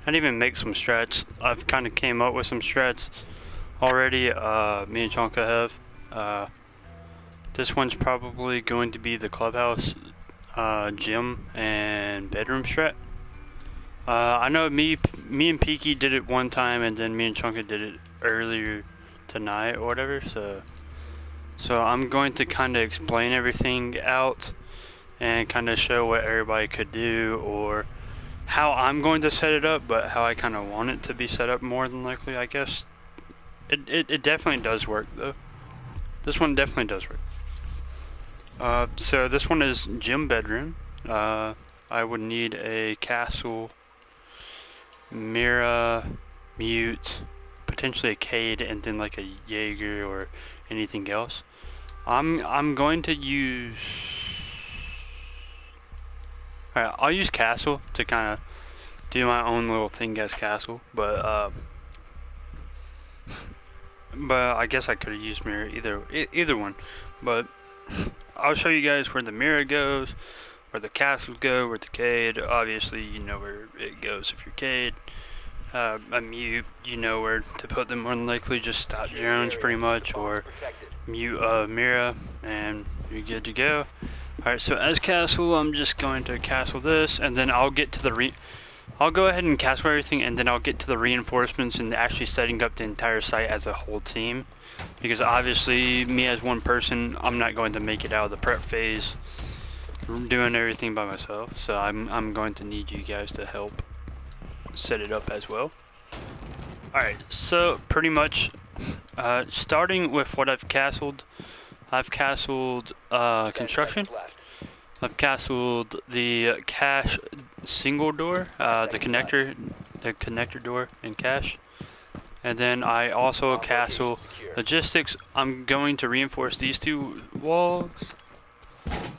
I'd even make some strats. I've kind of came up with some strats already. Me and Chonka have. This one's probably going to be the clubhouse, gym, and bedroom strat. I know me and Peaky did it one time, and then me and Chonka did it earlier tonight or whatever. So I'm going to kind of explain everything out and kind of show what everybody could do, or how I'm going to set it up, but how I kind of want it to be set up more than likely, I guess. It definitely does work though. This one definitely does work. So this one is gym bedroom. I would need a castle, Mira, mute, potentially a Cade, and then like a Jaeger or anything else. I'm going to use. Alright, I'll use castle to kind of do my own little thing as castle, but I guess I could have used mirror either one. But I'll show you guys where the mirror goes, where the castles go, where the Cade. Obviously, you know where it goes if you're Cade. A mute, you know where to put them. More than likely, just stop drones pretty much, or mute Mira, and you're good to go. Alright, so as castle, I'm just going to castle this, and then I'll get to the I'll go ahead and castle everything, and then I'll get to the reinforcements and actually setting up the entire site as a whole team. Because obviously, me as one person, I'm not going to make it out of the prep phase doing everything by myself. So I'm going to need you guys to help set it up as well. Alright, so pretty much starting with what I've castled construction. I've castled the cache single door, the connector door and cache. And then I also castle logistics. I'm going to reinforce these two walls.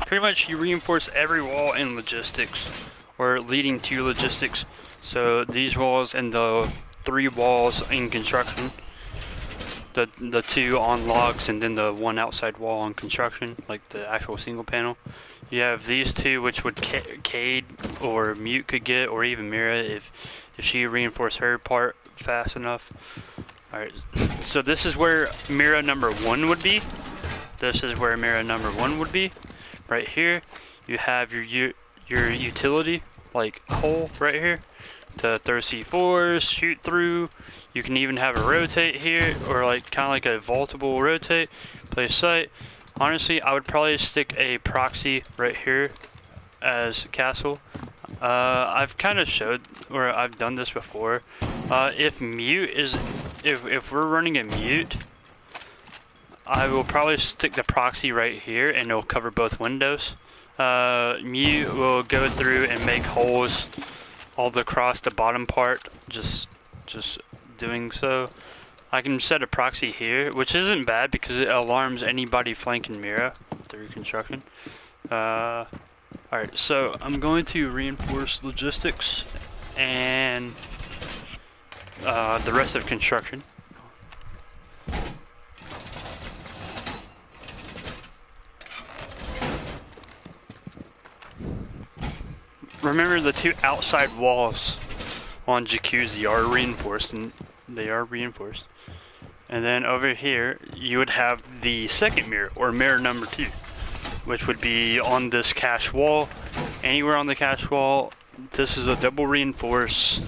Pretty much you reinforce every wall in logistics, or leading to logistics. So these walls and the 3 walls in construction. The 2 on logs, and then the 1 outside wall on construction, like the actual single panel. You have these 2, which would Cade or Mute could get, or even Mira if she reinforced her part fast enough. Alright, so this is where Mira number 1 would be. This is where Mira number 1 would be. Right here, you have your utility, like hole right here, to throw C4s, shoot through. You can even have a rotate here, or like kind of like a vaultable rotate, place sight. Honestly, I would probably stick a proxy right here as castle. I've kind of showed, or I've done this before. If we're running a mute, I will probably stick the proxy right here, and it'll cover both windows. Mute will go through and make holes all across the bottom part, just doing so. I can set a proxy here, which isn't bad because it alarms anybody flanking Mira through construction. Alright, so I'm going to reinforce logistics and the rest of construction. Remember, the 2 outside walls on Jacuzzi are reinforced, and they are reinforced. And then over here, you would have the second mirror, or mirror number 2, which would be on this cache wall. Anywhere on the cache wall, this is a double reinforce.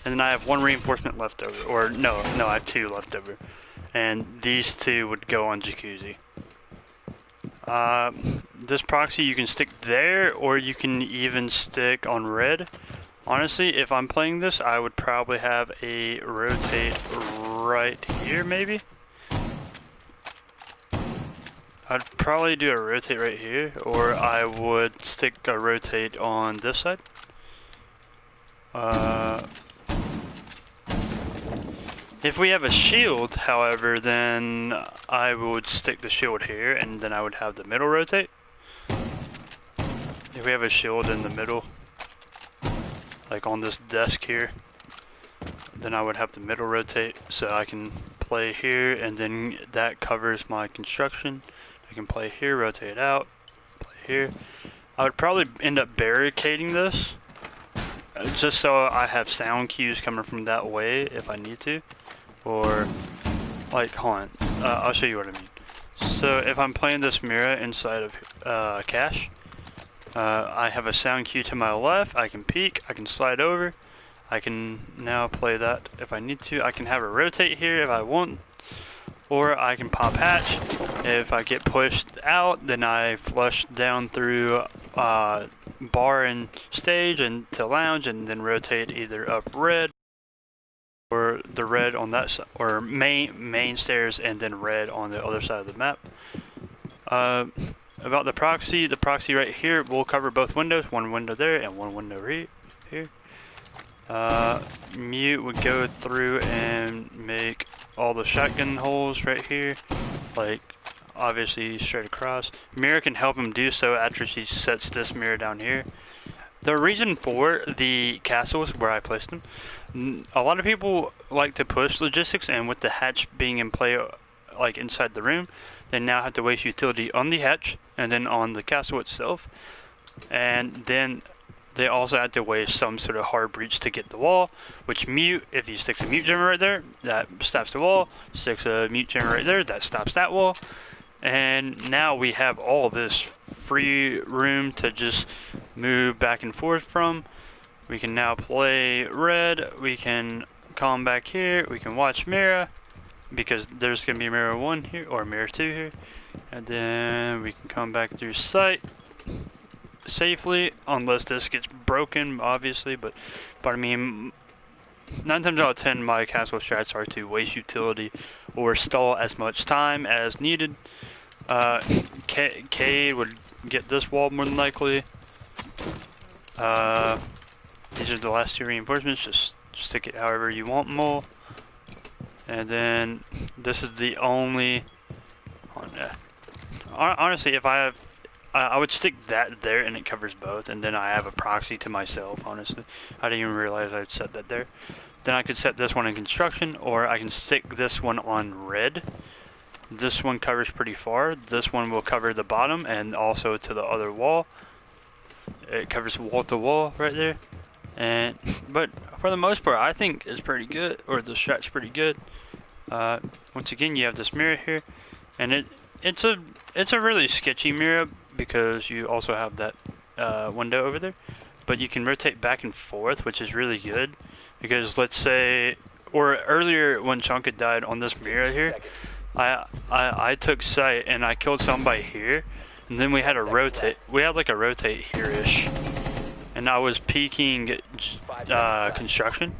And then I have 1 reinforcement left over, or no, I have 2 left over. And these 2 would go on Jacuzzi. This proxy you can stick there, or you can even stick on red. Honestly, if I'm playing this, I would probably have a rotate right here, maybe? I'd probably do a rotate right here, or I would stick a rotate on this side. If we have a shield, however, then I would stick the shield here, and then I would have the middle rotate. If we have a shield in the middle, like on this desk here, then I would have the middle rotate, so I can play here, and then that covers my construction. I can play here, rotate out, play here. I would probably end up barricading this, just so I have sound cues coming from that way if I need to, or like, hold on, I'll show you what I mean. So if I'm playing this mirror inside of cache, I have a sound cue to my left. I can peek, I can slide over, I can now play that if I need to. I can have it rotate here if I want, or I can pop hatch. If I get pushed out, then I flush down through bar and stage and to lounge, and then rotate either up red or the red on that side, or main stairs and then red on the other side of the map. About the proxy right here will cover both windows, one window there and one window here. Mute would go through and make all the shotgun holes right here, like obviously straight across. Mirror can help him do so after she sets this mirror down here. The reason for the castles where I placed them, a lot of people like to push logistics, and with the hatch being in play like inside the room, they now have to waste utility on the hatch and then on the castle itself, and then they also have to waste some sort of hard breach to get the wall, which mute, if he sticks a mute gemmer right there, that stops the wall, sticks a mute gemmer right there, that stops that wall, and now we have all this free room to just move back and forth from. We can now play red, we can come back here, we can watch mirror, because there's going to be mirror 1 here, or mirror 2 here, and then we can come back through sight safely, unless this gets broken, obviously, but I mean, 9 times out of 10 my castle strats are to waste utility or stall as much time as needed. K would get this wall more than likely. These are the last 2 reinforcements, just stick it however you want them all. And then this is the only, honestly, if I have, I would stick that there and it covers both, and then I have a proxy to myself, honestly. I didn't even realize I'd set that there. Then I could set this one in construction, or I can stick this one on red. This one covers pretty far. This one will cover the bottom and also to the other wall. It covers wall to wall right there. But for the most part, I think it's pretty good, or the strat's pretty good. Once again, you have this mirror here, and it's a really sketchy mirror because you also have that window over there. But you can rotate back and forth, which is really good, because let's say, or earlier when Chunka died on this mirror here, I took sight and I killed somebody here, and then we had a rotate. We had like a rotate here-ish. And I was peeking construction,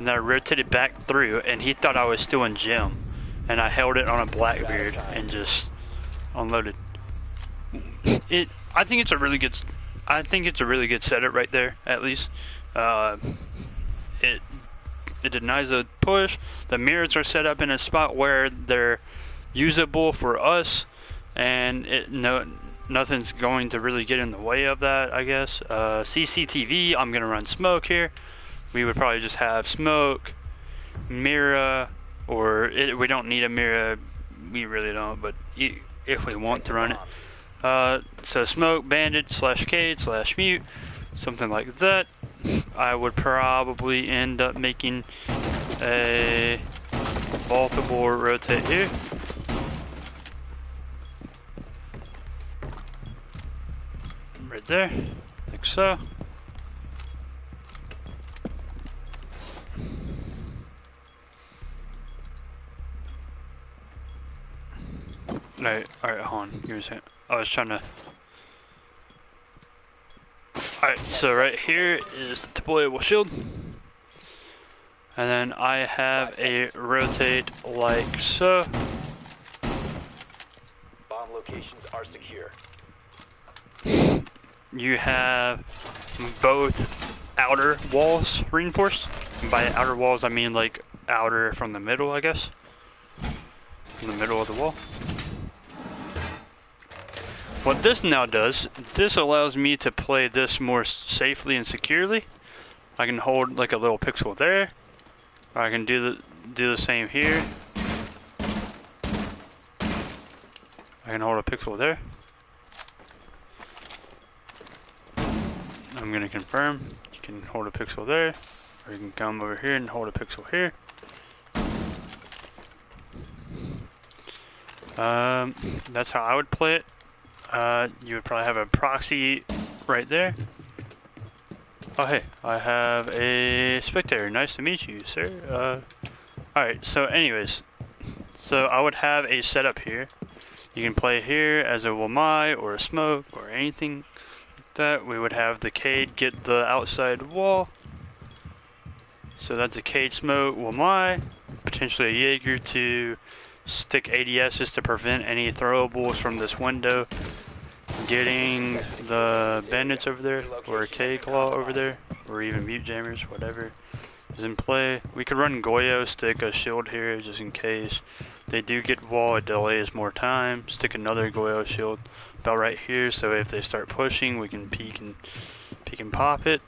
and I rotated back through, and he thought I was still in gym, and I held it on a Blackbeard and just unloaded. I think it's a really good. I think it's a really good setup right there. At least, it denies a push. The mirrors are set up in a spot where they're usable for us, and nothing's going to really get in the way of that, I guess. CCTV, I'm gonna run smoke here. We would probably just have smoke, mirror, or we don't need a mirror. We really don't, but if we want to run it. So smoke, bandit, /Cade, /mute, something like that. I would probably end up making a multiple rotate here. Right there, like so. Alright, hold on, give me a second. I was trying to... Alright, so right here is the deployable shield. And then I have a rotate like so. Bomb locations are secure. You have both outer walls reinforced. And by outer walls, I mean like outer from the middle, I guess. From the middle of the wall. What this now does, this allows me to play this more safely and securely. I can hold like a little pixel there, or I can do the same here. I can hold a pixel there. I'm gonna confirm. You can hold a pixel there, or you can come over here and hold a pixel here. That's how I would play it. You would probably have a proxy right there. Oh hey, I have a spectator. Nice to meet you, sir. Alright, so anyways, so I would have a setup here. You can play here as a Womai or a smoke or anything like that. We would have the Cade get the outside wall. So that's a Cade smoke, Womai, potentially a Jaeger to stick ADSs to prevent any throwables from this window getting the bandits over there, or a K-Claw over there, or even mute jammers, whatever is in play. We could run Goyo, stick a shield here just in case they do get wall, it delays more time. Stick another Goyo shield about right here, so if they start pushing, we can peek and pop it.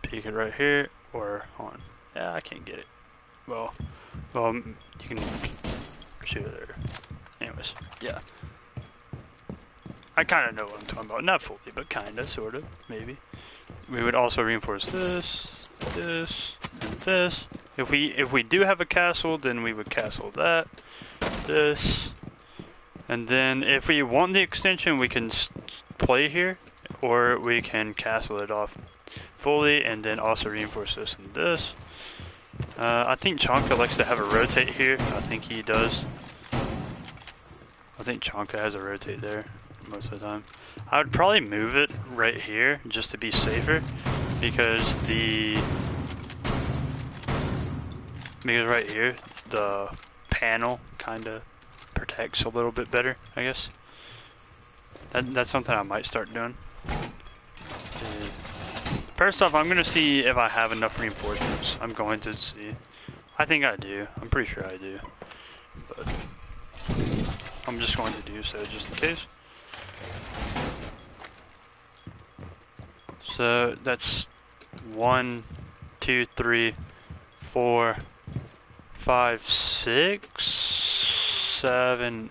Peek it right here, or on. Yeah, I can't get it. Well, you can shoot it there. Anyways, yeah. I kind of know what I'm talking about. Not fully, but kind of, sort of, maybe. We would also reinforce this, this, and this. If we do have a castle, then we would castle that, this, and then if we want the extension, we can play here, or we can castle it off fully, and then also reinforce this and this. I think Chonka likes to have a rotate here. I think he does. I think Chonka has a rotate there most of the time. I would probably move it right here just to be safer, because right here the panel kind of protects a little bit better, I guess. That's something I might start doing. First off, I'm gonna see if I have enough reinforcements. I'm going to see. I think I do. I'm pretty sure I do. But I'm just going to do so just in case. So that's 1, 2, 3, 4, 5, 6, 7,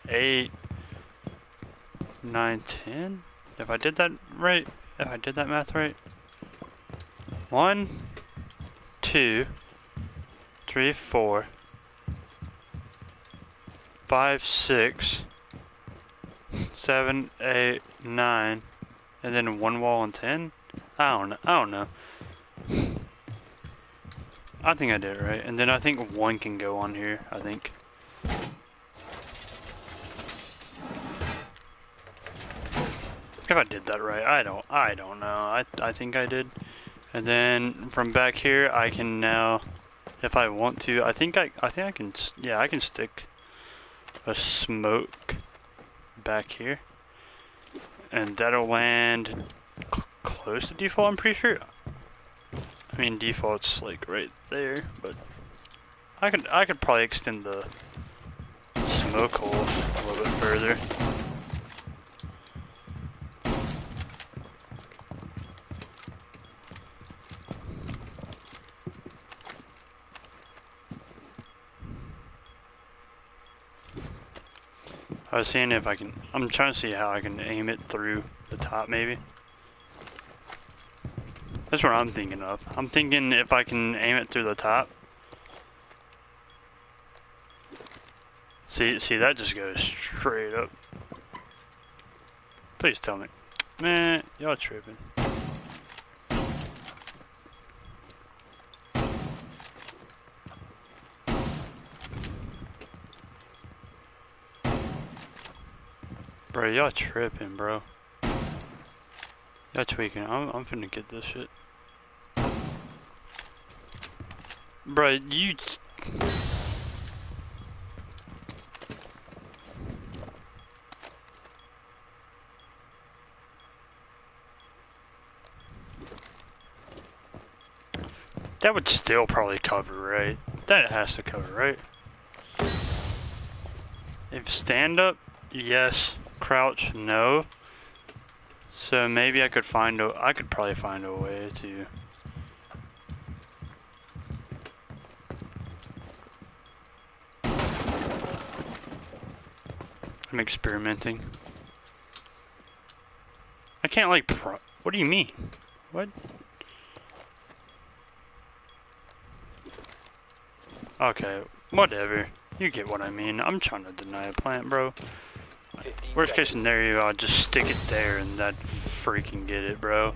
8, 9, 10. If I did that right, if I did that math right. 1, 2, 3, 4, 5, 6, 7, 8, 9, and then one wall and 10. I don't know. I think I did it right, and then I think one can go on here. I think. If I did that right, I don't know. I think I did. And then from back here, I can now, if I want to, I think I can. Yeah, I can stick a smoke back here, and that'll land close to default. I'm pretty sure. I mean, default's like right there, but I could probably extend the smoke hole a little bit further. I was seeing if I can, I'm trying to see how I can aim it through the top maybe. That's what I'm thinking of. I'm thinking if I can aim it through the top. See that just goes straight up. Please tell me. Man, y'all tripping. Bro, y'all tripping, bro. Y'all tweaking. I'm finna get this shit. Bro, you... That would still probably cover, right? That has to cover, right? If stand up, yes. Crouch, no. So maybe I could probably find a way to... I'm experimenting. I can't like what do you mean? What? Okay, whatever. You get what I mean. I'm trying to deny a plant, bro. 15 Worst case seconds. scenario, I'll just stick it there and that freaking get it, bro.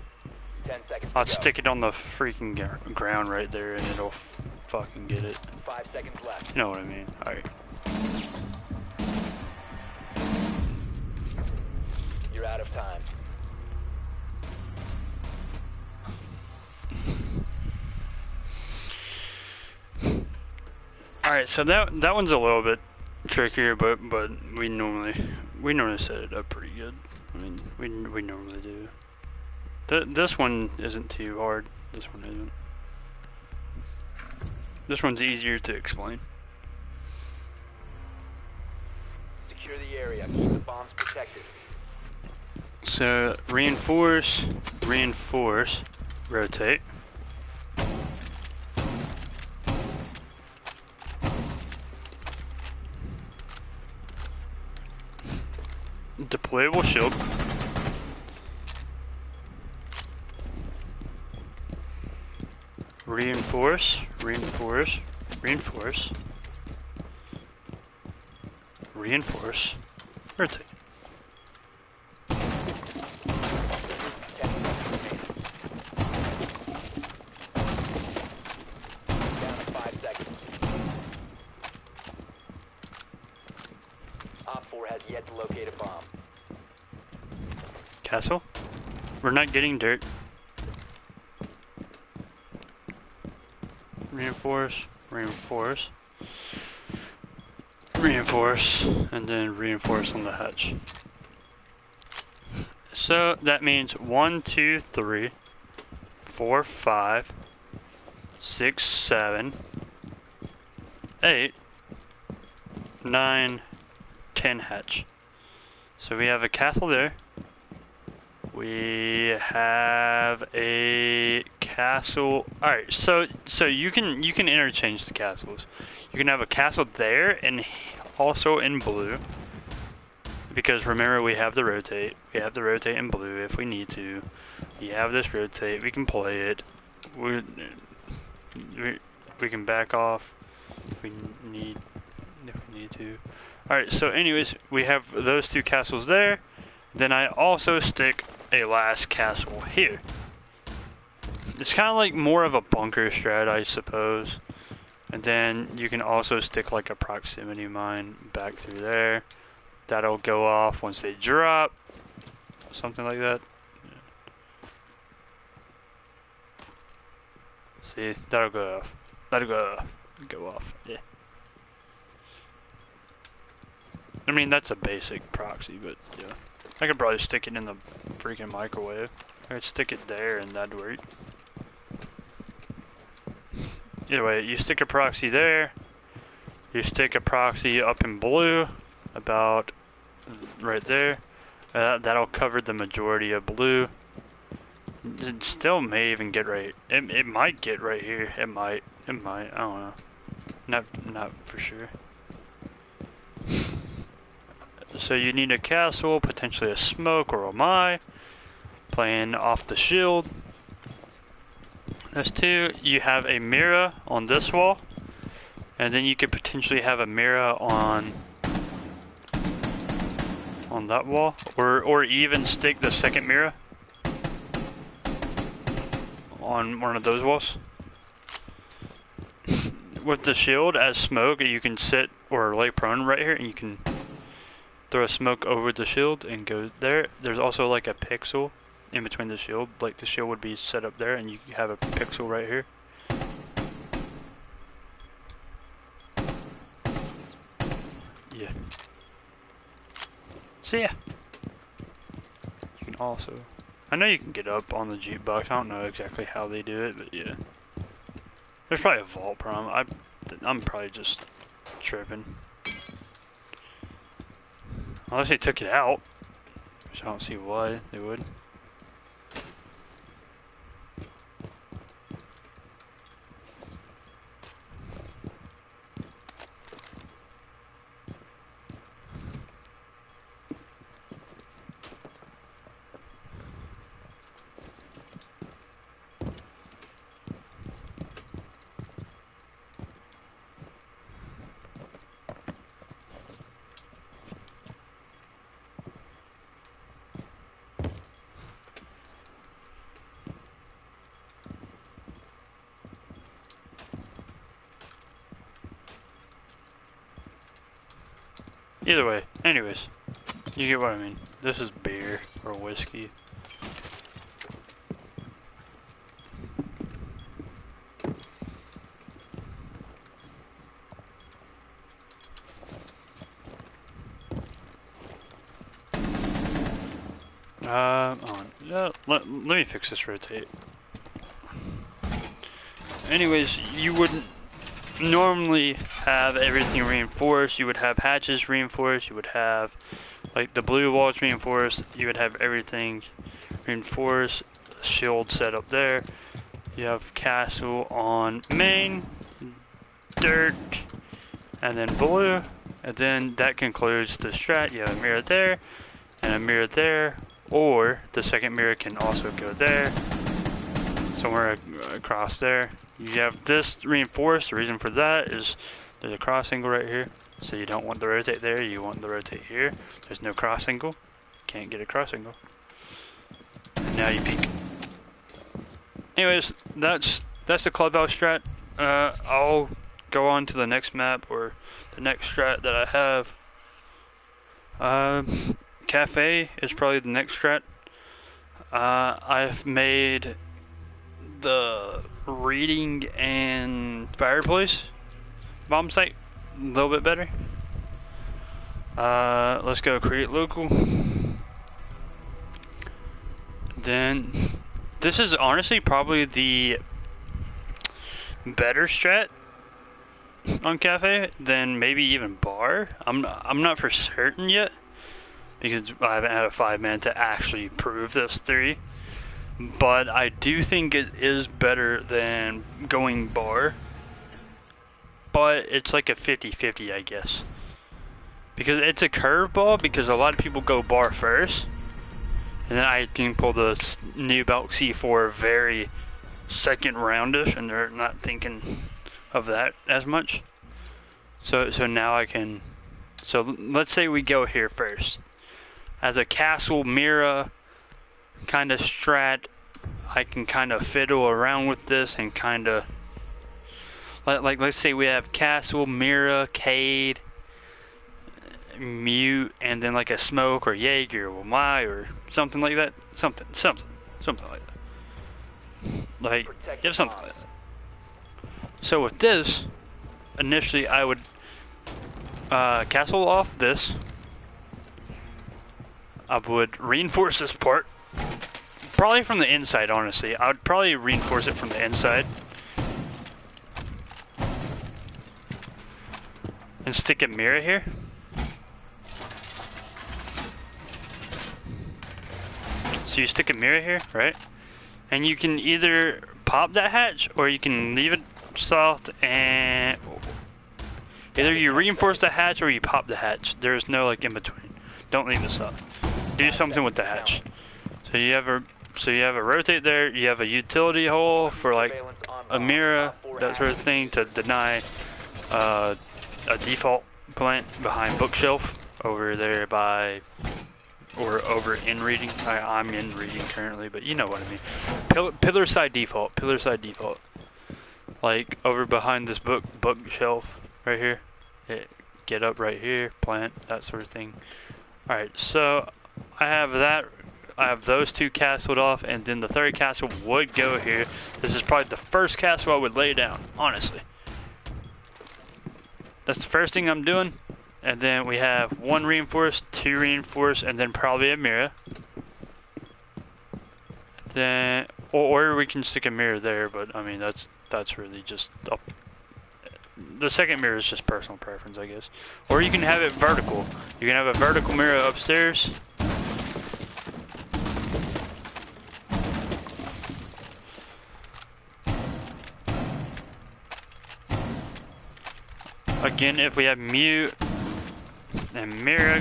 10 seconds I'll to go. stick it on the freaking ground right there and it'll fucking get it. 5 seconds left. You know what I mean? Alright. You're out of time. Alright, so that one's a little bit trickier, but we normally set it up pretty good. I mean, we normally do. This one isn't too hard. This one isn't. This one's easier to explain. Secure the area. Keep the bombs protected. So reinforce, rotate. Deployable shield. Reinforce, reinforce, reinforce, reinforce, rotate. 10 seconds remaining. Down to 5 seconds. Op 4 has yet to locate a bomb. Castle? We're not getting dirt. Reinforce, reinforce, reinforce, and then reinforce on the hatch. So that means 1, 2, 3, 4, 5, 6, 7, 8, 9, 10 hatch. So we have a castle there. We have a castle. All right, so you can interchange the castles. You can have a castle there and also in blue. Because remember, we have the rotate. We have the rotate in blue if we need to. We have this rotate. We can play it. We can back off if we need to. All right. So anyways, we have those two castles there. Then I also stick a last castle here. It's kind of like more of a bunker strat, I suppose. And then you can also stick like a proximity mine back through there. That'll go off once they drop. Something like that. See, that'll go off. That'll go off. Yeah. I mean, that's a basic proxy, but yeah. I could probably stick it in the freaking microwave. I could stick it there and that'd work. Either way, you stick a proxy there. You stick a proxy up in blue, about right there. That'll cover the majority of blue. It still may even get right. It might get right here. It might. I don't know. Not for sure. So you need a castle, potentially a smoke or a my, playing off the shield. That's two. You have a mirror on this wall, and then you could potentially have a mirror on that wall, or even stick the second mirror on one of those walls. With the shield as smoke, you can sit or lay prone right here, and you can throw a smoke over the shield and go there. There's also like a pixel in between the shield, like the shield would be set up there, and you have a pixel right here. Yeah. So yeah. You can also, I know you can get up on the jukebox. I don't know exactly how they do it, but yeah. There's probably a vault problem. I'm probably just tripping. Unless they took it out, which I don't see why they would. Either way, anyways, you get what I mean. This is beer or whiskey. Let me fix this rotate. Anyways, you wouldn't normally have everything reinforced. You would have hatches reinforced. You would have like the blue walls reinforced. You would have everything reinforced. Shield set up there. You have castle on main, dirt, and then blue. And then that concludes the strat. You have a mirror there and a mirror there. Or the second mirror can also go there, somewhere across there. You have this reinforced. The reason for that is there's a cross angle right here. So you don't want the rotate there, you want the rotate here. There's no cross angle. Can't get a cross angle. Now you peek. Anyways, that's the clubhouse strat. I'll go on to the next map or the next strat that I have. Cafe is probably the next strat. I've made the reading and fireplace bomb site a little bit better. Let's go create local. Then this is honestly probably the better strat on cafe than maybe even bar. I'm not for certain yet, because I haven't had a 5-man to actually prove this theory. But I do think it is better than going bar. But it's like a 50-50, I guess. Because it's a curveball, because a lot of people go bar first. And then I can pull the new belt C4 very second roundish, and they're not thinking of that as much. So now I can... So let's say we go here first. As a castle mirror kind of strat, I can kind of fiddle around with this and kind of like let's say we have castle, mirror, cade, mute, and then like a smoke or Jaeger or my or something like that, something like that. Like give something like that. So with this, initially I would castle off this. I would reinforce this part, probably from the inside, honestly. I would probably reinforce it from the inside. And stick a mirror here. So you stick a mirror here, right? And you can either pop that hatch, or you can leave it soft, and either you reinforce the hatch or you pop the hatch. There's no like in between. Don't leave it soft. Do something with the hatch. So you have a rotate there. You have a utility hole for like a mirror, that sort of thing, to deny a default plant behind bookshelf over there by or over in reading. I'm in reading currently, but you know what I mean. Pillar side default. Pillar side default. Like over behind this bookshelf right here. Get up right here. Plant, that sort of thing. All right, so I have that. I have those two castled off, and then the third castle would go here. This is probably the first castle I would lay down, honestly. That's the first thing I'm doing. And then we have one reinforced, two reinforced, and then probably a mirror. Then, or we can stick a mirror there, but I mean that's really just up. The second mirror is just personal preference, I guess. Or you can have it vertical. You can have a vertical mirror upstairs. Again, if we have mute and mirror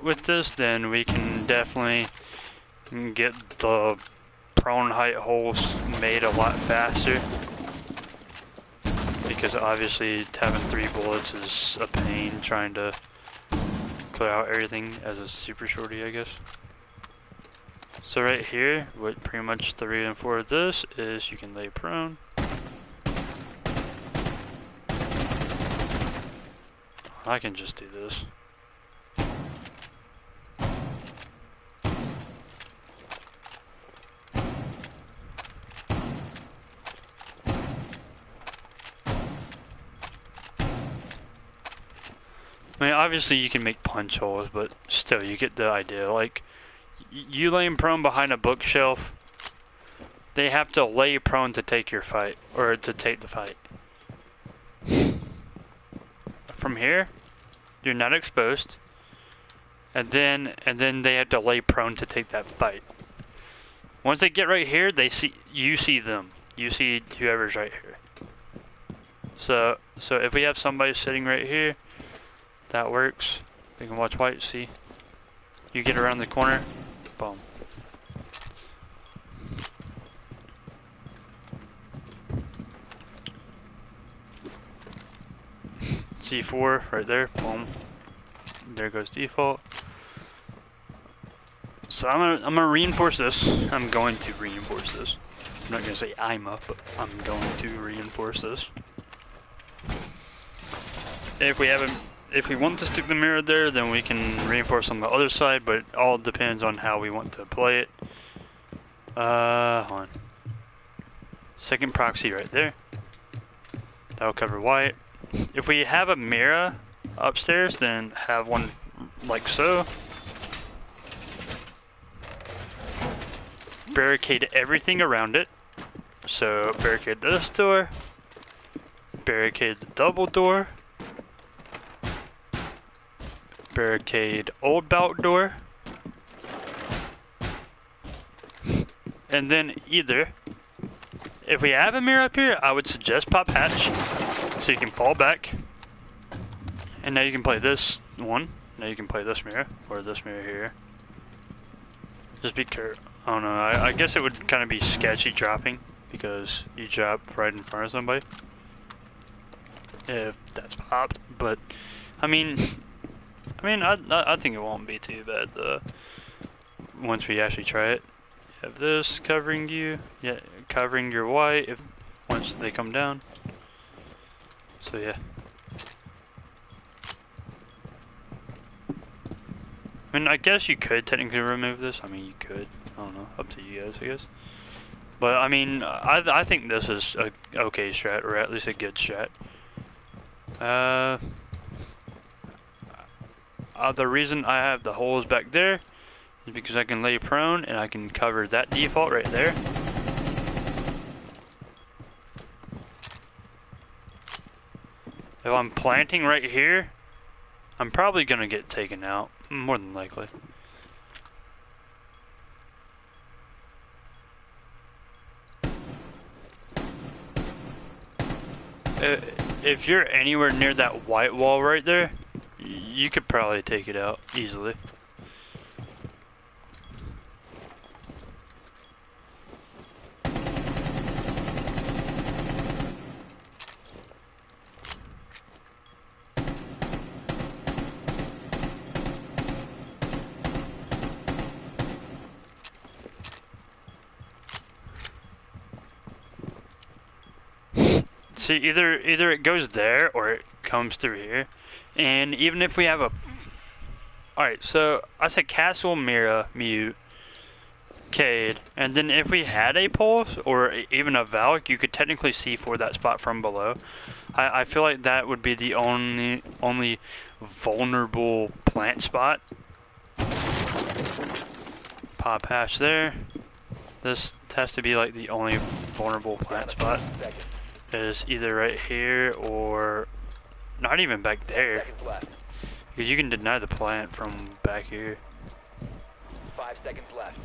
with this, then we can definitely get the prone height holes made a lot faster. Because obviously having 3 bullets is a pain trying to clear out everything as a super shorty, I guess. So right here, what pretty much the reason for this is you can lay prone. I can just do this. I mean, obviously you can make punch holes, but still, you get the idea. Like, you laying prone behind a bookshelf, they have to lay prone to take your fight, or to take the fight. From here, you're not exposed, and then they have to lay prone to take that fight. Once they get right here, you see them. You see whoever's right here. So if we have somebody sitting right here, that works. They can watch white, see. You get around the corner, boom. C4 right there, boom. There goes default. So I'm gonna reinforce this. I'm going to reinforce this. I'm not gonna say I'm up, but I'm going to reinforce this. If we want to stick the mirror there, then we can reinforce on the other side, but it all depends on how we want to play it. Hold on. Second proxy right there. That'll cover white. If we have a mirror upstairs, then have one like so. Barricade everything around it. So barricade this door. Barricade the double door. Barricade old belt door. And then either, if we have a mirror up here, I would suggest pop hatch, so you can fall back. And now you can play this one. Now you can play this mirror, or this mirror here. Just be careful. I don't know, I guess it would kind of be sketchy dropping, because you drop right in front of somebody. If that's popped, but, I mean, I think it won't be too bad, once we actually try it. You have this covering you, yeah, covering your white once they come down. So yeah. I mean, I guess you could technically remove this. I mean, you could. I don't know. Up to you guys, I guess. But I mean, I think this is a okay strat, or at least a good strat. The reason I have the holes back there is because I can lay prone and I can cover that default right there. If I'm planting right here, I'm probably gonna get taken out, more than likely. If you're anywhere near that white wall right there, you could probably take it out easily. See, either it goes there or it comes through here. And even if we have a... Alright, so I said castle, mirror, mute, Cade. And then if we had a pulse or even a Valk, you could technically see for that spot from below. I feel like that would be the only vulnerable plant spot. Pop hash there. This has to be like the only vulnerable plant spot. Is either right here or not even back there, because you can deny the plant from back here. 5 seconds left.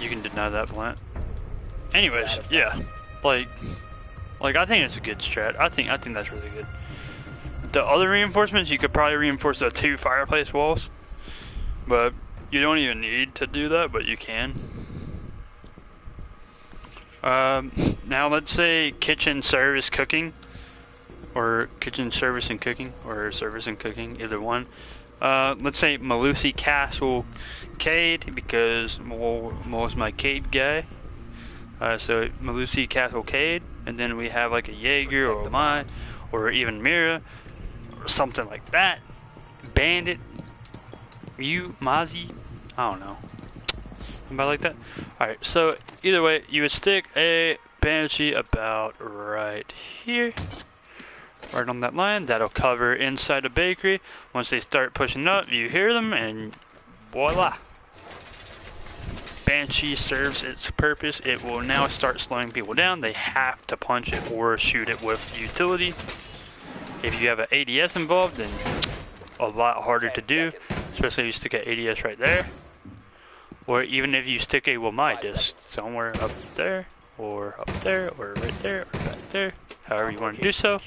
You can deny that plant. Anyways, yeah, like I think it's a good strat. I think that's really good. The other reinforcements, you could probably reinforce the 2 fireplace walls, but you don't even need to do that, but you can. Now let's say kitchen service cooking, or kitchen service and cooking, or service and cooking, either one. Let's say Malusi Castle Cade, because Mo's my Cade guy. So Malusi Castle Cade, and then we have like a Jaeger or a Mai, or even Mira, or something like that. Bandit, Mew, Mazi, I don't know. Anybody like that? Alright, so either way, you would stick a Banshee about right here. right on that line. That'll cover inside the bakery. Once they start pushing up, you hear them, and voila. Banshee serves its purpose. It will now start slowing people down. They have to punch it or shoot it with utility. If you have an ADS involved, then a lot harder to do, especially if you stick an ADS right there. Or even if you stick a Womack disc somewhere up there, or right there, or back there, however you want to do so.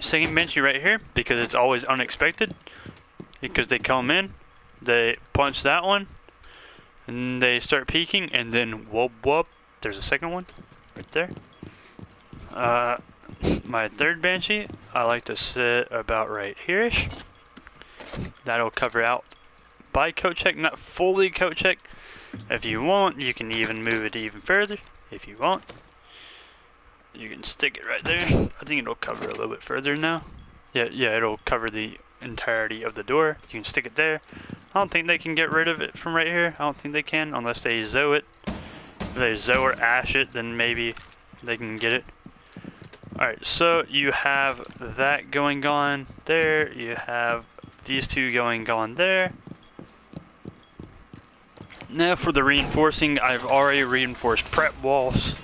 Second Banshee right here, because it's always unexpected, because they come in, they punch that one, and they start peeking, and then whoop whoop, there's a second one, right there. My third Banshee, I like to sit about right here-ish. That'll cover out by coat check, not fully coat check. If you want, you can even move it even further, if you want. You can stick it right there. I think it'll cover a little bit further now. Yeah, it'll cover the entirety of the door. You can stick it there. I don't think they can get rid of it from right here. I don't think they can, unless they Zoe it. If they Zoe or Ash it, then maybe they can get it. Alright, so you have that going on there. You have these two going on there. Now for the reinforcing, I've already reinforced prep walls.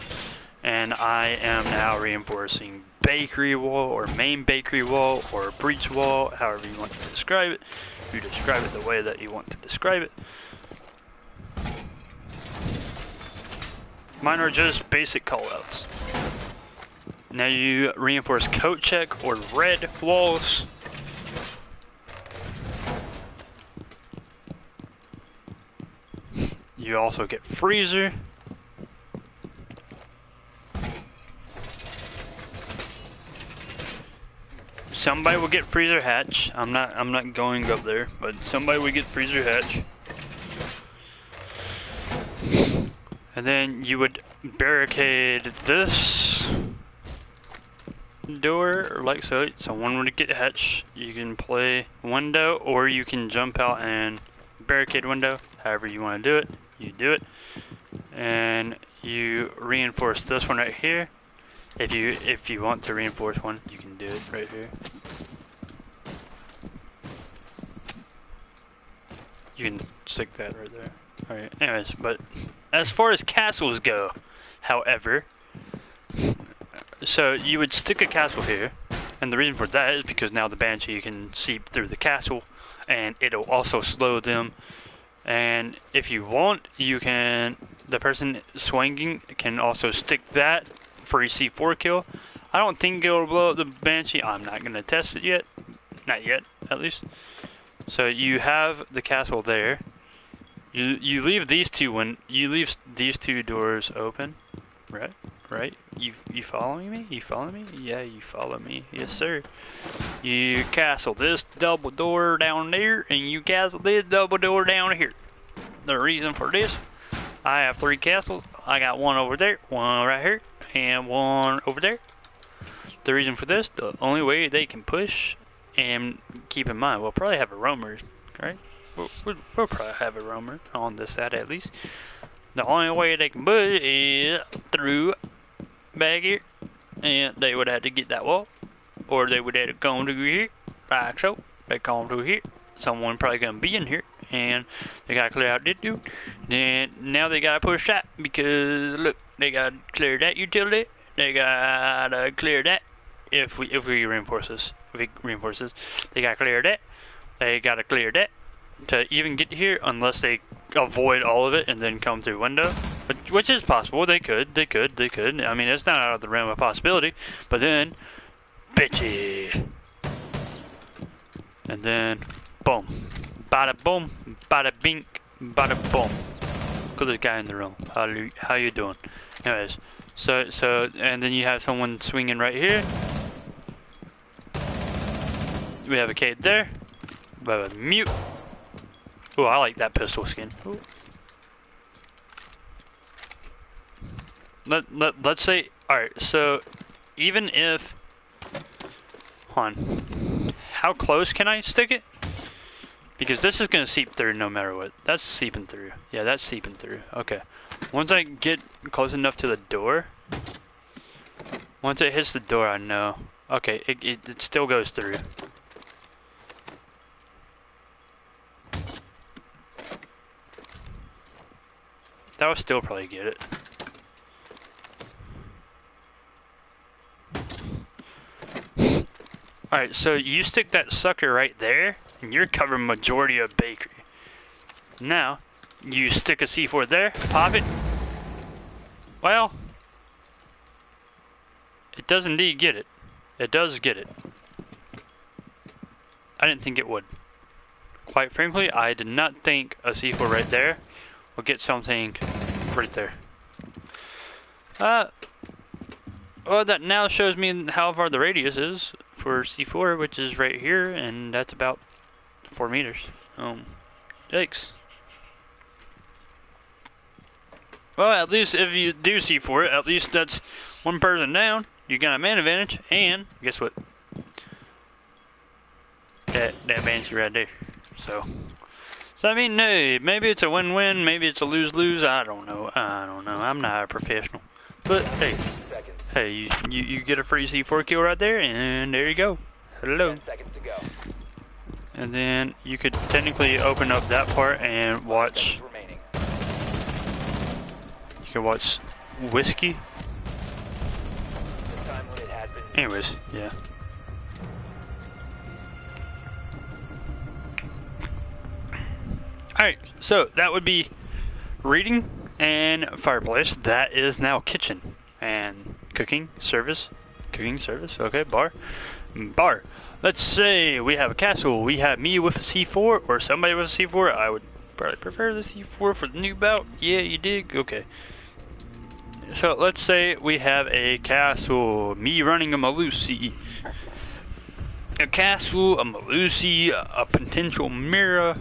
And I am now reinforcing bakery wall, or main bakery wall, or breach wall, however you want to describe it. You describe it the way that you want to describe it. Mine are just basic callouts. Now you reinforce coat check or red walls. You also get freezer. Somebody will get freezer hatch. I'm not going up there, but somebody will get freezer hatch. And then you would barricade this door like so. Someone would get hatch. You can play window, or you can jump out and barricade window. However you want to do it, you do it. And you reinforce this one right here. If you want to reinforce one, you can do it right here. You can stick that right there. Alright, anyways, but as far as castles go, however, so you would stick a castle here, and the reason for that is because now the Banshee can seep through the castle, and it'll also slow them. And if you want, you can, the person swinging can also stick that for a C4 kill. I don't think it'll blow up the Banshee. I'm not going to test it yet. Not yet, at least. So you have the castle there. You leave these two doors open, right? Right? You following me? You follow me? Yeah, you follow me. Yes, sir. You castle this double door down there, and you castle this double door down here. The reason for this, I have 3 castles. I got one over there, one right here, and one over there. The reason for this, the only way they can push, and keep in mind, we'll probably have a roamer, right? We'll probably have a roamer on this side at least. The only way they can push is through back here, and they would have to get that wall, or they would have to come through here, like so. They come through here. Someone probably gonna be in here, and they gotta clear out this dude. Then now they gotta push that, because look, they gotta clear that utility. They gotta clear that. If we reinforce this, they gotta clear that. They gotta clear that to even get here, unless they avoid all of it and then come through window, which is possible. They could. I mean, it's not out of the realm of possibility. But then, bitchy, and then, boom, bada boom, bada bink, bada boom. Look at this guy in the room. How you doing? Anyways, so and then you have someone swinging right here. We have a Kate there. We have a mute. Oh, I like that pistol skin. Ooh. Let's say, alright, so even if, hold on, how close can I stick it? Because this is going to seep through no matter what. That's seeping through. Yeah, that's seeping through. Okay. Once I get close enough to the door, Once it hits the door, I know. Okay, it still goes through. That would still probably get it. Alright, so you stick that sucker right there, and you're covering majority of bakery. Now, you stick a C4 there, pop it. Well, it does indeed get it. It does get it. I didn't think it would. Quite frankly, I did not think a C4 right there would get something right there. Well, that now shows me how far the radius is for C4, which is right here, and that's about 4 meters. Yikes. Well, at least if you do C4 it, at least that's one person down. You got a man advantage, and guess what? That advantage is right there. So I mean, no, maybe it's a win-win, maybe it's a lose-lose. I don't know. I'm not a professional, but hey, you get a free C4 kill right there, and there you go. Hello. 10 seconds to go. And then you could technically open up that part and watch. Remaining. You can watch whiskey. The time limit has been. Anyways, yeah. Alright, so that would be reading and fireplace. That is now kitchen and cooking service. Cooking service, okay, bar. Let's say we have a castle. We have me with a C4 or somebody with a C4. I would probably prefer the C4 for the new bout. Yeah, you dig? Okay. So let's say we have a castle. Me running a Malusi. A castle, a Malusi, a potential mirror.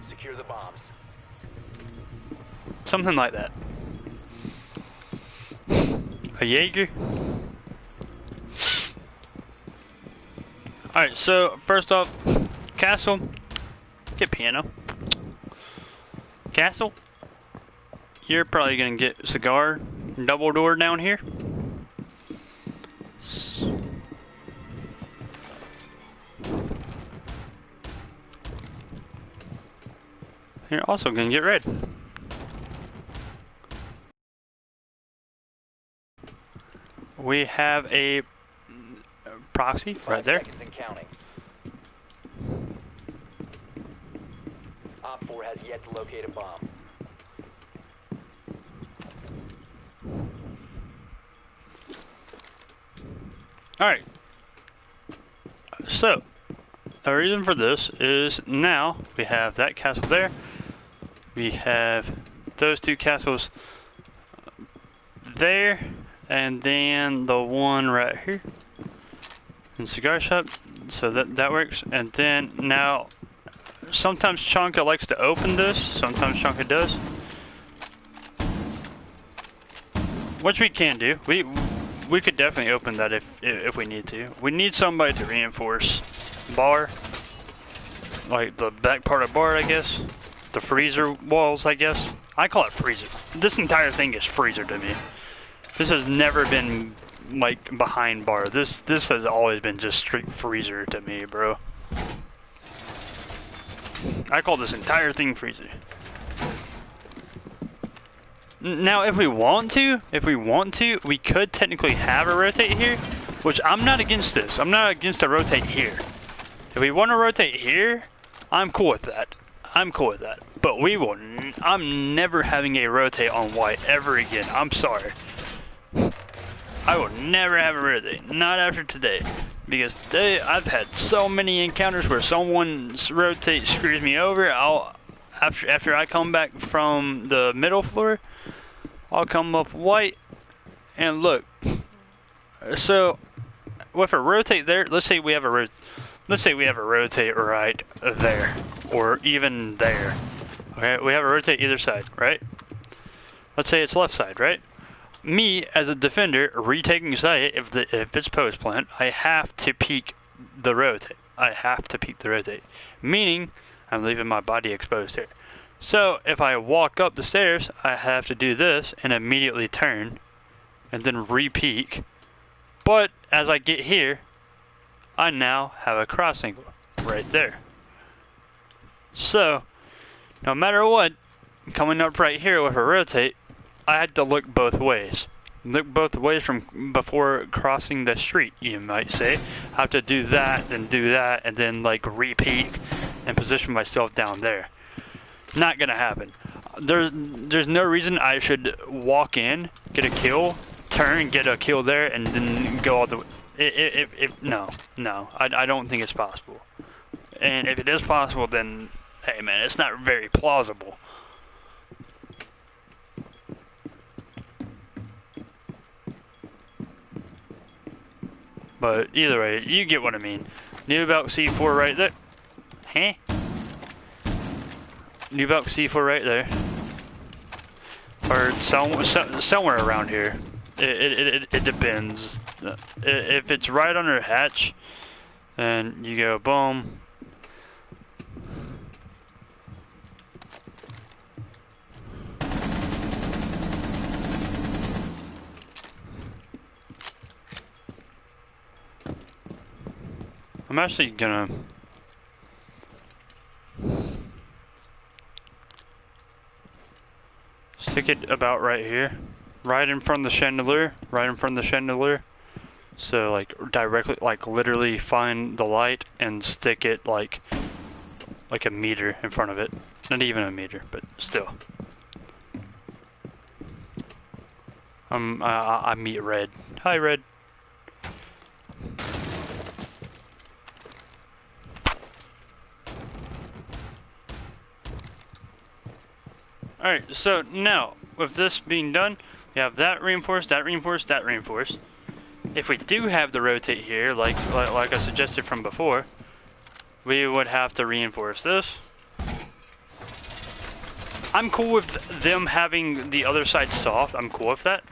Secure the bombs. Something like that. A Jaeger. Alright, so first off, castle. Get piano. Castle. You're probably gonna get cigar double door down here. You're also gonna get red. We have a proxy right there. 5 seconds and counting. Op 4 has yet to locate a bomb. Alright. So, the reason for this is now we have that castle there. We have those two castles there. And then the one right here. In cigar shop. So that works. And then now, sometimes Chonka likes to open this. Sometimes Chonka does. Which we can do. We could definitely open that if we need to. We need somebody to reinforce bar, like the back part of bar, I guess. The freezer walls, I guess. I call it freezer. This entire thing is freezer to me. This has never been like behind bar. This has always been just straight freezer to me, bro. I call this entire thing freezer. Now, if we want to, we could technically have a rotate here, which I'm not against this. I'm not against a rotate here. If we want to rotate here, I'm cool with that. But I'm never having a rotate on white ever again. I'm sorry. I will never have a rotate. Not after today. Because today, I've had so many encounters where someone's rotate screws me over. After I come back from the middle floor, I'll come up white, and look. So, with a rotate there, let's say we have a rotate right there, or even there. Okay, we have a rotate either side, right? Let's say it's left side, right? Me as a defender retaking site, if it's post plant, I have to peek the rotate. Meaning, I'm leaving my body exposed here. So, if I walk up the stairs, I have to do this and immediately turn and then re-peek. But as I get here, I now have a cross angle right there. So, no matter what, coming up right here with a rotate, I had to look both ways. Look both ways from before crossing the street, you might say. I have to do that, then do that, and then like re-peek and position myself down there. Not gonna happen. There's no reason I should walk in, get a kill, turn, get a kill there, and then go all the way. No, I don't think it's possible. And if it is possible, then hey man, it's not very plausible. But either way, you get what I mean. New about C4 right there. Huh? New about C4 right there. Or somewhere around here. It depends. If it's right under hatch, then you go boom. I'm actually gonna stick it about right here, right in front of the chandelier, So like directly, like literally find the light and stick it like a meter in front of it. Not even a meter, but still. I meet Red. Hi, Red. Alright, so now, with this being done, we have that reinforced, that reinforced, that reinforced. If we do have the rotate here, like I suggested from before, we would have to reinforce this. I'm cool with them having the other side soft, I'm cool with that.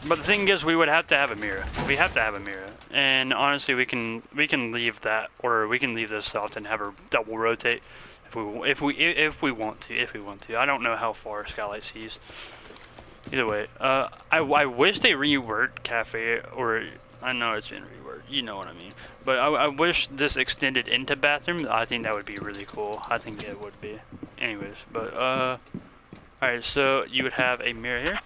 But the thing is, we would have to have a mirror. We have to have a mirror, and honestly, we can leave that, or we can leave this soft and have a double rotate if we want to. I don't know how far Skylight sees. Either way, I wish they reworked Cafe, or I know it's been reworked. You know what I mean. But I wish this extended into bathroom. I think that would be really cool. I think it would be. Anyways, but all right. So you would have a mirror here.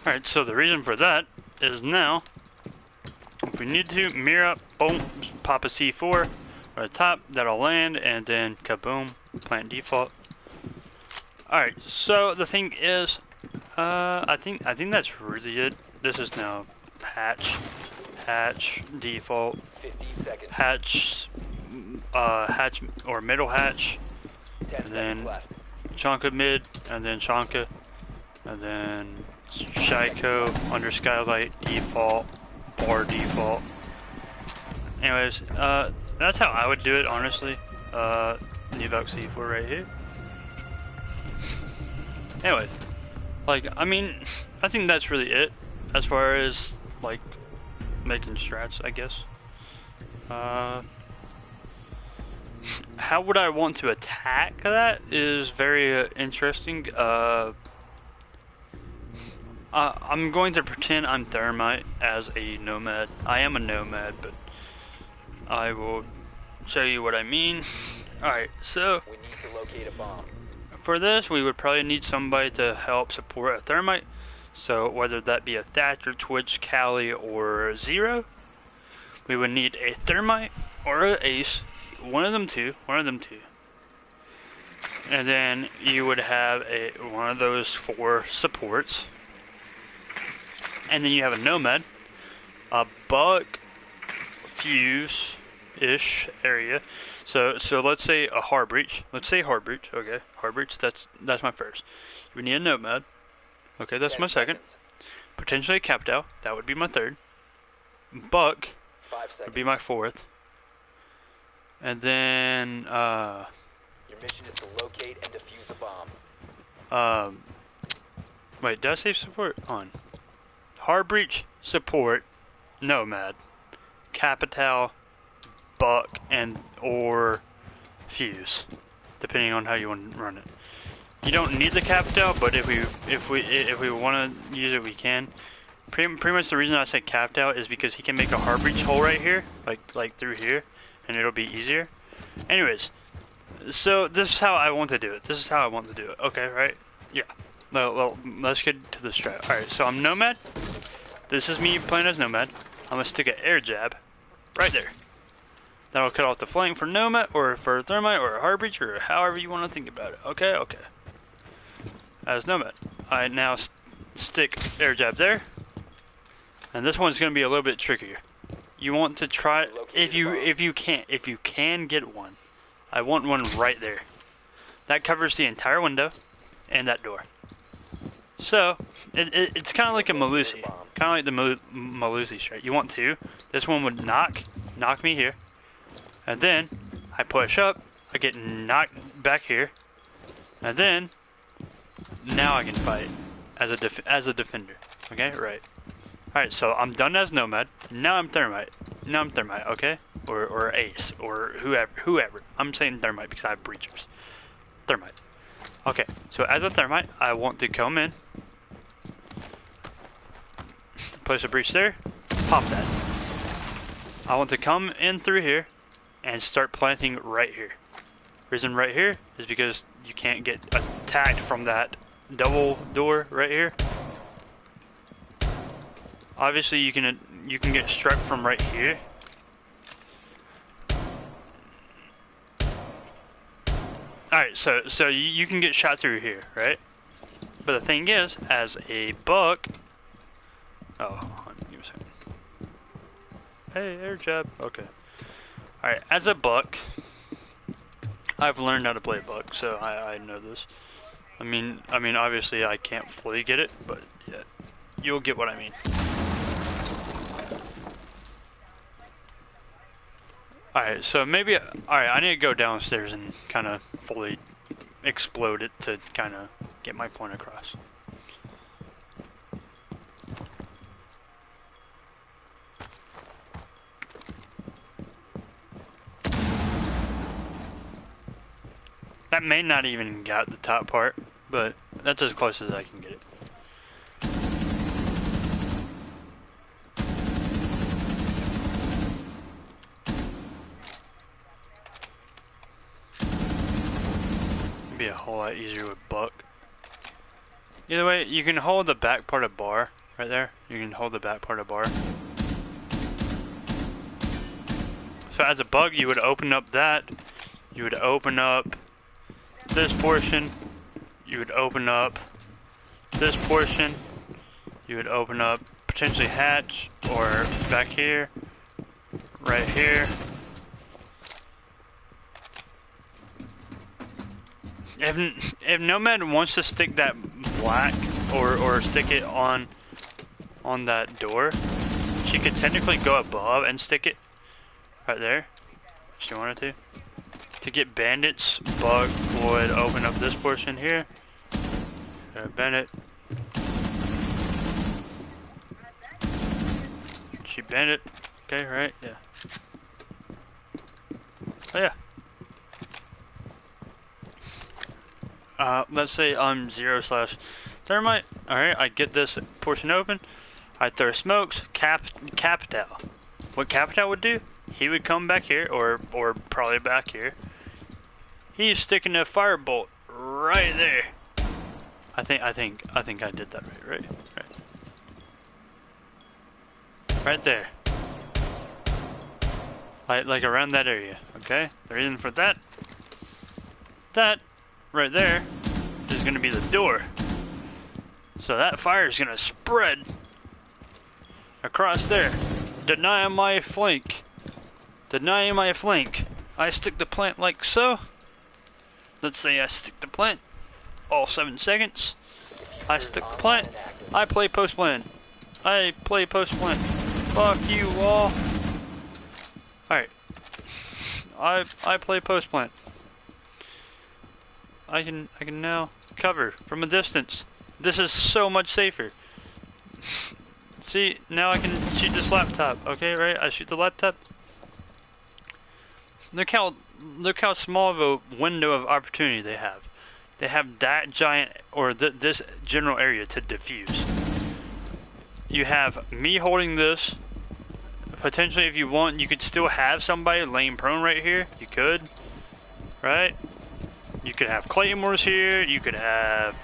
Alright, so the reason for that is now, if we need to, mirror up, boom, pop a C4 at the top, that'll land, and then kaboom, plant default. Alright, so the thing is, I think that's really it. This is now hatch, default, 15 seconds. hatch, hatch or middle hatch, 10 and then left. Chonka mid, and then Chonka, and then Shaiko under skylight default, bar default. Anyways, that's how I would do it, honestly. Nevox C4 right here. Anyways, like, I mean, I think that's really it as far as like making strats, I guess. How would I want to attack that is very interesting. I'm going to pretend I'm Thermite as a nomad. I am a nomad, but I will show you what I mean. Alright, so We need to locate a bomb. for this, we would probably need somebody to help support a Thermite. So whether that be a Thatcher, Twitch, Cali, or Zero, we would need a Thermite or an Ace. One of them two. And then you would have one of those 4 supports. And then you have a Nomad, a Buck, Fuse, ish area. So let's say a hard breach. Let's say hard breach. Okay, hard breach. That's my first. We need a nomad. Okay, that's 10 my second. seconds. Potentially a capital. That would be my third. Buck 5 would seconds. be my fourth. And then Your mission is to locate and defuse a bomb. wait, did I say support on? Hard breach, support, nomad, capital, buck, and or fuse, depending on how you want to run it. You don't need the capital, but if we want to use it, we can. Pretty much the reason I say capital is because he can make a hard breach hole right here, like through here, and it'll be easier. Anyways, so this is how I want to do it. This is how I want to do it. Okay, right? Yeah. Well, let's get to the strat. Alright, so I'm Nomad. This is me playing as Nomad. I'm gonna stick an air jab right there. That'll cut off the flank for Nomad, or for Thermite, or a hard breach, or however you want to think about it. Okay, okay. As Nomad. I now stick air jab there. And this one's gonna be a little bit trickier. You want to try if you can get one. I want one right there. That covers the entire window and that door. So it's kind of like a Malusi, kind of like the Malusi strat. You want two. This one would knock me here, and then I push up. I get knocked back here, and then now I can fight as a defender. Okay, right. Alright, so I'm done as Nomad. Now I'm Thermite. Okay? Or Ace. Or whoever. I'm saying Thermite because I have breachers. Thermite. Okay, so as a Thermite, I want to come in. Place a breach there. Pop that. I want to come in through here and start planting right here. Reason right here is because you can't get attacked from that double door right here. Obviously, you can get struck from right here. Alright, so you can get shot through here, right? But the thing is, as a buck... Oh, hold on, give me a second. Hey, air jab. Okay. Alright, as a buck, I've learned how to play buck, so I know this. I mean, obviously I can't fully get it, but yeah, you'll get what I mean. Alright, so maybe... Alright, I need to go downstairs and kind of fully explode it to kind of get my point across. That may not even got the top part, but that's as close as I can get it. Be a whole lot easier with buck. Either way, you can hold the back part of bar right there. You can hold the back part of bar. So as a buck, you would open up that. You would open up this portion. You would open up this portion. You would open up potentially hatch or back here, right here. If Nomad wants to stick that black or stick it on that door, she could technically go above and stick it right there if she wanted to. To get bandits, Bug would open up this portion here. Bandit. She bandit. Okay, right? Yeah. Oh yeah. Let's say I'm 0/Thermite. Alright, I get this portion open. I throw smokes. Capital. What Capital would do? He would come back here, or probably back here. He's sticking a firebolt right there. I think I did that right. Right there. Like around that area, okay? The reason for that right there is gonna be the door. So that fire is gonna spread across there, denying my flank. Denying my flank. I stick the plant like so. Let's say I stick the plant all 7 seconds. I stick the plant. I play post plant. I play post plant. Fuck you all. Alright. I play post plant. I can now cover from a distance. This is so much safer. See, now I can shoot this laptop. Okay, right? I shoot the laptop. Look how small of a window of opportunity they have. They have that giant, or this general area to defuse. You have me holding this. Potentially, if you want, you could still have somebody laying prone right here. You could, right? You could have claymores here. You could have,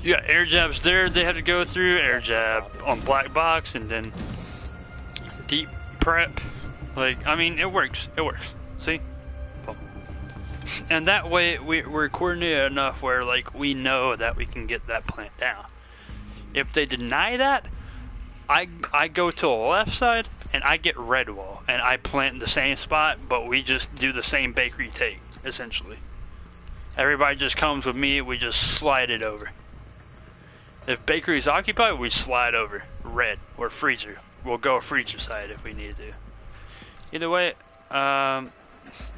you got air jabs there. They have to go through air jab on black box, and then deep prep. Like, I mean, it works. It works. See? Boom. And that way, we're coordinated enough where, like, we know that we can get that plant down. If they deny that, I go to the left side, and I get red wall, and I plant in the same spot, but we just do the same bakery take, essentially. Everybody just comes with me, we just slide it over. If bakery is occupied, we slide over red or freezer. We'll go freezer side if we need to. Either way,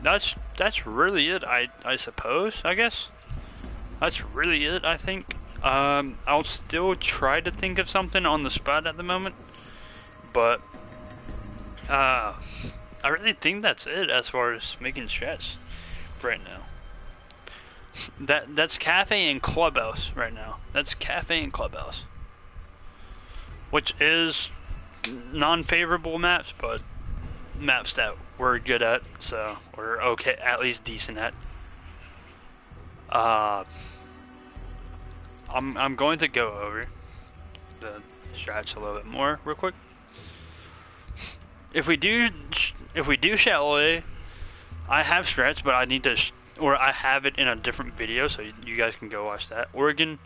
that's really it. I suppose. I guess that's really it. I think. I'll still try to think of something on the spot at the moment, but I really think that's it as far as making strats for right now. That's cafe and clubhouse right now. That's cafe and clubhouse, which is non-favorable maps, but maps that we're good at, so we're okay, at least decent at. I'm going to go over the strats a little bit more real quick. If we do chalet, I have strats, but I need to, or I have it in a different video, so you guys can go watch that. Oregon,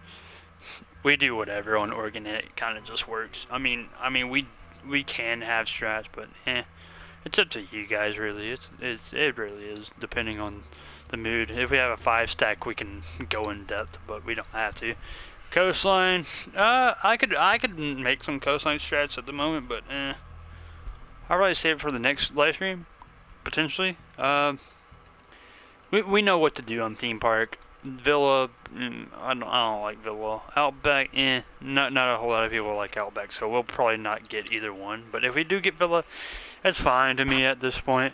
we do whatever on Oregon. It kind of just works. I mean, we can have strats, but it's up to you guys really. It really is, depending on the mood. If we have a 5 stack, we can go in depth, but we don't have to. Coastline, I could make some coastline strats at the moment, but I'll probably save it for the next live stream, potentially. We know what to do on theme park. Villa, I don't like Villa. Outback, not a whole lot of people like Outback, so we'll probably not get either one. But if we do get Villa, that's fine to me at this point.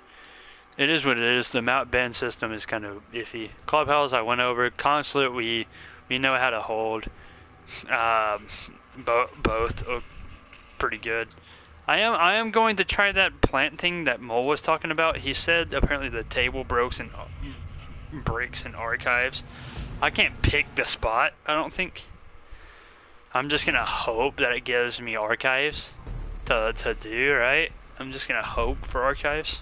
It is what it is. The Mount Ben system is kind of iffy. Clubhouse, I went over. Consulate, we know how to hold. Both are pretty good. I am going to try that plant thing that Mole was talking about. He said apparently the table breaks in archives. I can't pick the spot, I don't think. I'm just gonna hope that it gives me archives to do, right? I'm just gonna hope for archives.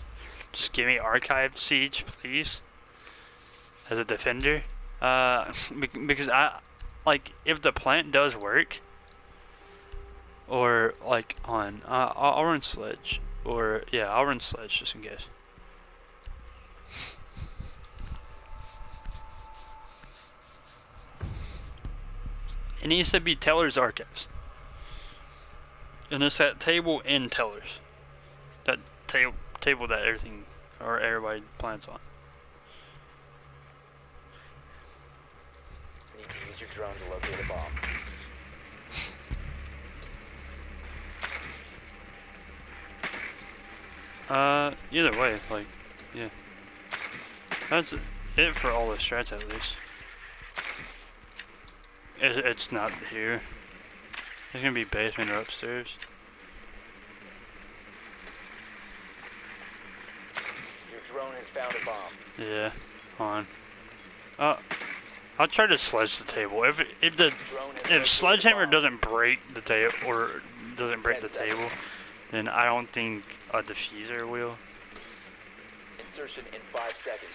Just give me archive siege, please, as a defender. Because if the plant does work, or like on, I'll run sledge, or yeah, I'll run sledge just in case. It needs to be Teller's archives, and it's that table in Teller's, that table that everything or everybody plans on. Need to use your drone to locate a bomb. Either way, like, yeah. That's it for all the strats at least. It's not here. There's gonna be basement or upstairs. Your drone has found a bomb. Yeah, on. I'll try to sledge the table. If sledgehammer doesn't break the table or doesn't break the table, then I don't think a diffuser will. Insertion in 5 seconds.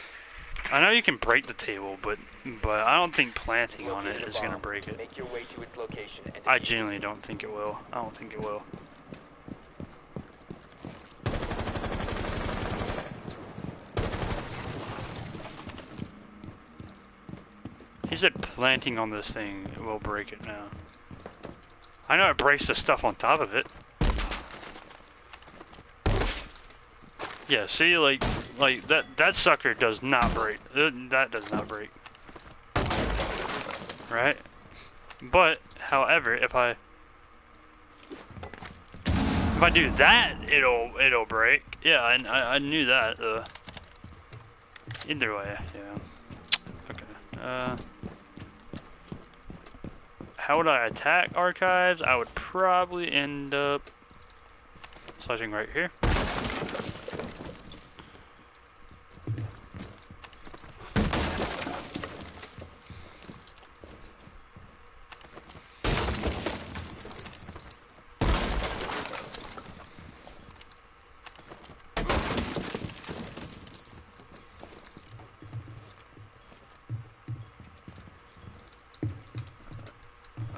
I know you can break the table, but I don't think planting on it is gonna break it. Make your way to its location and I genuinely don't think it will. I don't think it will. He said planting on this thing will break it now. I know it breaks the stuff on top of it. Yeah, see, like that sucker does not break. That does not break. Right? But, however, if I do that, it'll break. Yeah, I knew that. Either way, yeah. Okay. How would I attack archives? I would probably end up slashing right here.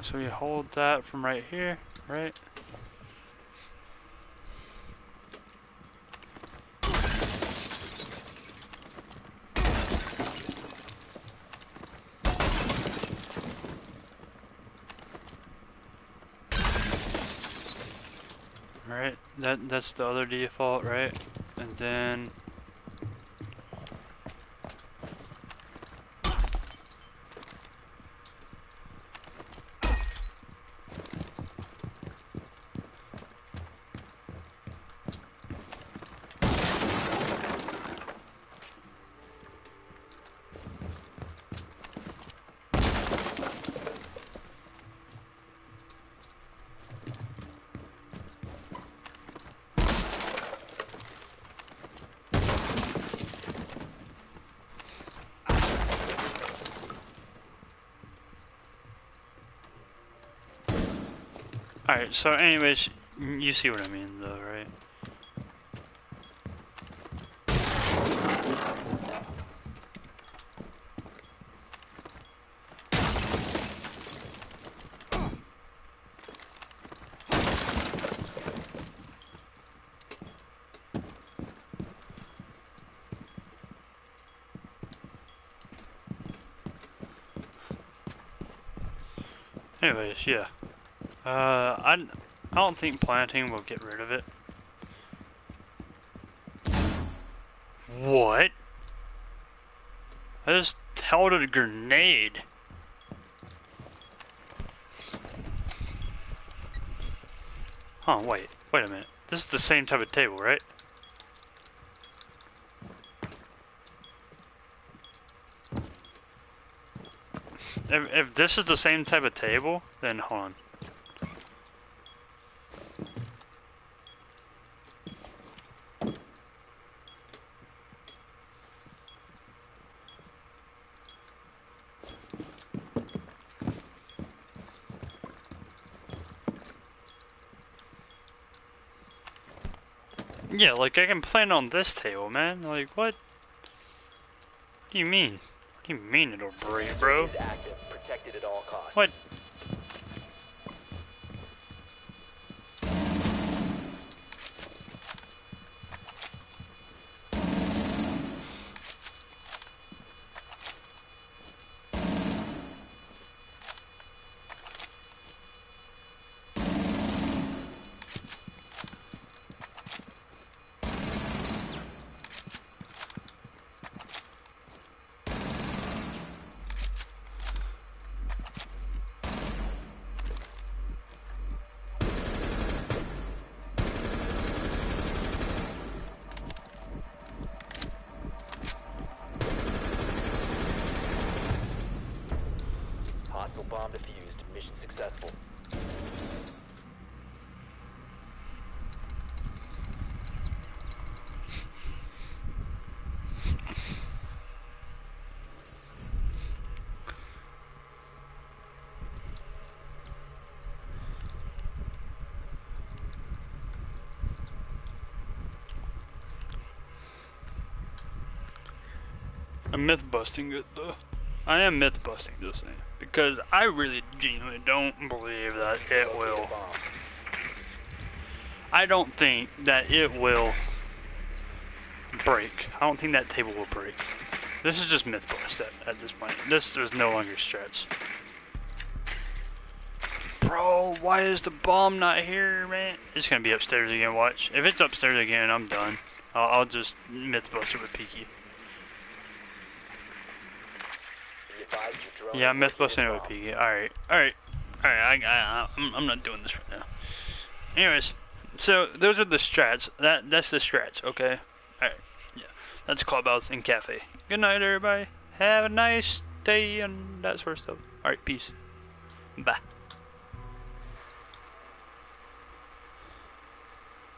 So we hold that from right here, right? Alright, that's the other default, right? And then alright, so anyways, you see what I mean though, right? Anyways, yeah. I don't think planting will get rid of it. What? I just held a grenade. Huh, wait a minute. This is the same type of table, right? If this is the same type of table, then hold on. Yeah, like I can plan on this table, man. Like what? What do you mean? What do you mean it'll break, bro? Is active, protected at all costs. What? Hostile bomb defused. Mission successful. I'm myth busting it though. I am myth busting this thing because I really genuinely don't believe that it will. I don't think that it will break. I don't think that table will break. This is just Mythbust at this point. This is no longer Strats. Bro, why is the bomb not here, man? It's gonna be upstairs again, watch. If it's upstairs again, I'm done. I'll just Mythbust it with Peaky. Be advised your drone Yeah, I'm has Mythbusting it located a with bomb. Peaky. Alright. I'm not doing this right now. Anyways, so those are the strats. That's the strats, okay? Alright. Yeah. That's Clubhouse and Cafe. Good night, everybody. Have a nice day and that sort of stuff. Alright, peace. Bye.